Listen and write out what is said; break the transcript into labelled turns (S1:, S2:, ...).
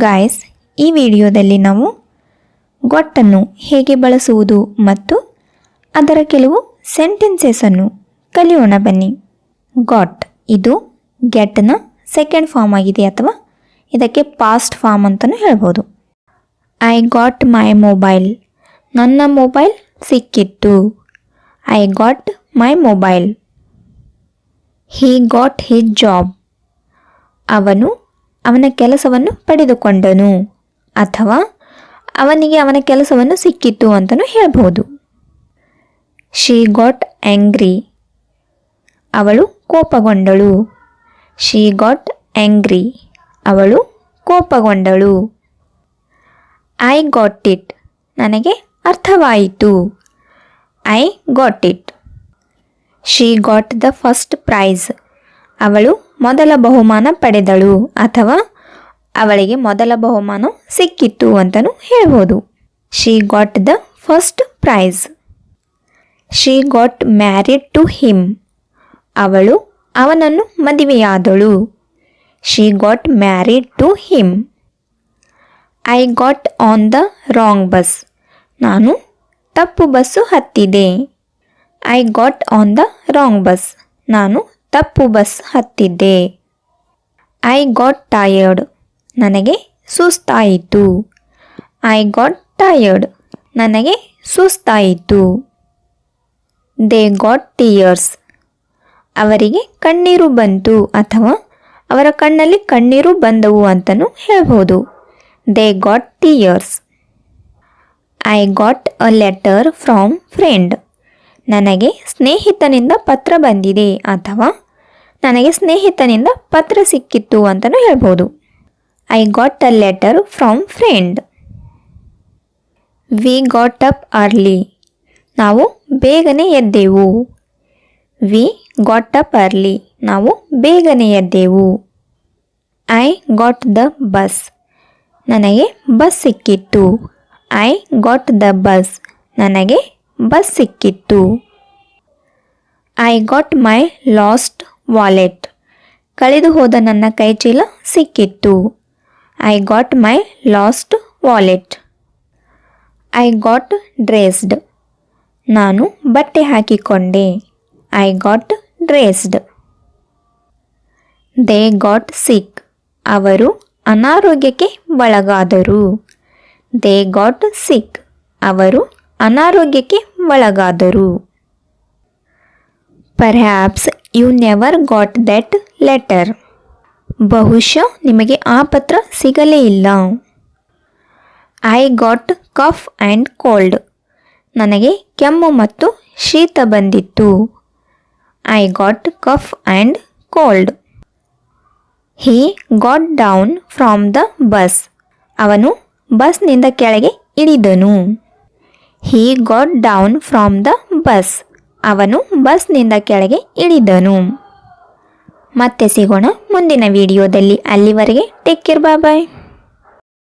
S1: Guys, ಈ ವಿಡಿಯೋದಲ್ಲಿ ನಾವು got ಅನ್ನು ಹೇಗೆ ಬಳಸುವುದು ಮತ್ತು ಅದರ ಕೆಲವು ಸೆಂಟೆನ್ಸಸ್ ಅನ್ನು ಕಲಿಯೋಣ ಬನ್ನಿ. got ಇದು ಗೆಟ್ನ ಸೆಕೆಂಡ್ ಫಾರ್ಮ್ ಆಗಿದೆ ಅಥವಾ ಇದಕ್ಕೆ ಪಾಸ್ಟ್ ಫಾರ್ಮ್ ಅಂತಲೂ ಹೇಳ್ಬೋದು. ಐ ಗಾಟ್ ಮೈ ಮೊಬೈಲ್, ನನ್ನ ಮೊಬೈಲ್ ಸಿಕ್ಕಿತ್ತು. I got my mobile. He got his job, ಅವನು ಅವನ ಕೆಲಸವನ್ನು ಪಡೆದುಕೊಂಡನು ಅಥವಾ ಅವನಿಗೆ ಅವನ ಕೆಲಸವನ್ನು ಸಿಕ್ಕಿತ್ತು ಅಂತಲೂ ಹೇಳ್ಬೋದು. ಶಿ ಗಾಟ್ ಆ್ಯಂಗ್ರಿ, ಅವಳು ಕೋಪಗೊಂಡಳು. ಶಿ ಗಾಟ್ ಆ್ಯಂಗ್ರಿ, ಅವಳು ಕೋಪಗೊಂಡಳು. ಐ ಗಾಟ್ ಇಟ್, ನನಗೆ ಅರ್ಥವಾಯಿತು. I got it. She got the first price, ಅವಳು ಮೊದಲ ಬಹುಮಾನ ಪಡೆದಳು ಅಥವಾ ಅವಳಿಗೆ ಮೊದಲ ಬಹುಮಾನ ಸಿಕ್ಕಿತ್ತು ಅಂತಲೂ ಹೇಳ್ಬೋದು. She got the first prize. She got married to him, ಅವಳು ಅವನನ್ನು ಮದುವೆಯಾದಳು. She got married to him. I got on the wrong bus, ನಾನು ತಪ್ಪು ಬಸ್ಸು ಹತ್ತಿದೆ. I got on the wrong bus, ನಾನು ತಪ್ಪು ಬಸ್ ಹತ್ತಿದ್ದೆ. ಐ ಗಾಟ್ ಟಯರ್ಡ್, ನನಗೆ ಸುಸ್ತಾಯಿತು. ಐ ಗಾಟ್ ಟಯರ್ಡ್, ನನಗೆ ಸುಸ್ತಾಯಿತು. ದೇ ಗಾಟ್ ಟಿಯರ್ಸ್, ಅವರಿಗೆ ಕಣ್ಣೀರು ಬಂತು ಅಥವಾ ಅವರ ಕಣ್ಣಲ್ಲಿ ಕಣ್ಣೀರು ಬಂದವು ಅಂತಲೂ ಹೇಳ್ಬೋದು. They got tears. I got a letter from friend, ನನಗೆ ಸ್ನೇಹಿತನಿಂದ ಪತ್ರ ಬಂದಿದೆ ಅಥವಾ ನನಗೆ ಸ್ನೇಹಿತನಿಂದ ಪತ್ರ ಸಿಕ್ಕಿತ್ತು ಅಂತಲೂ ಹೇಳ್ಬೋದು. I got a letter from friend. We got up early, ನಾವು ಬೇಗನೆ ಎದ್ದೆವು. ವಿ ಗಾಟ್ ಅಪ್ ಅರ್ಲಿ, ನಾವು ಬೇಗನೆ ಎದ್ದೆವು. ಐ ಗಾಟ್ ದ ಬಸ್, ನನಗೆ ಬಸ್ ಸಿಕ್ಕಿತ್ತು. ಐ ಗಾಟ್ ದ ಬಸ್, ನನಗೆ ಬಸ್ ಸಿಕ್ಕಿತ್ತು. I got my lost wallet, ಕಳೆದು ಹೋದ ನನ್ನ ಕೈಚೀಲ ಸಿಕ್ಕಿತ್ತು. I got my lost wallet. I got dressed, ನಾನು ಬಟ್ಟೆ ಹಾಕಿಕೊಂಡೆ. I got dressed. They got sick, ಅವರು ಅನಾರೋಗ್ಯಕ್ಕೆ ಒಳಗಾದರು. ದೇ ಗಾಟ್ ಸಿಕ್, ಅವರು ಅನಾರೋಗ್ಯಕ್ಕೆ ಒಳಗಾದರು. Perhaps you never got that letter, ಬಹುಶಃ ನಿಮಗೆ ಆ ಪತ್ರ ಸಿಗಲೇ ಇಲ್ಲ. I got cough and cold, ನನಗೆ ಕೆಮ್ಮು ಮತ್ತು ಶೀತ ಬಂದಿತ್ತು. I got cough and cold. He got down from the bus, ಅವನು ಬಸ್ನಿಂದ ಕೆಳಗೆ ಇಳಿದನು. He got down from the bus, ಅವನು ಬಸ್ನಿಂದ ಕೆಳಗೆ ಇಳಿದನು. ಮತ್ತೆ ಸಿಗೋಣ ಮುಂದಿನ ವಿಡಿಯೋದಲ್ಲಿ. ಅಲ್ಲಿವರೆಗೆ ಟೇಕ್ ಕೇರ್, ಬಾಯ್ ಬಾಯ್.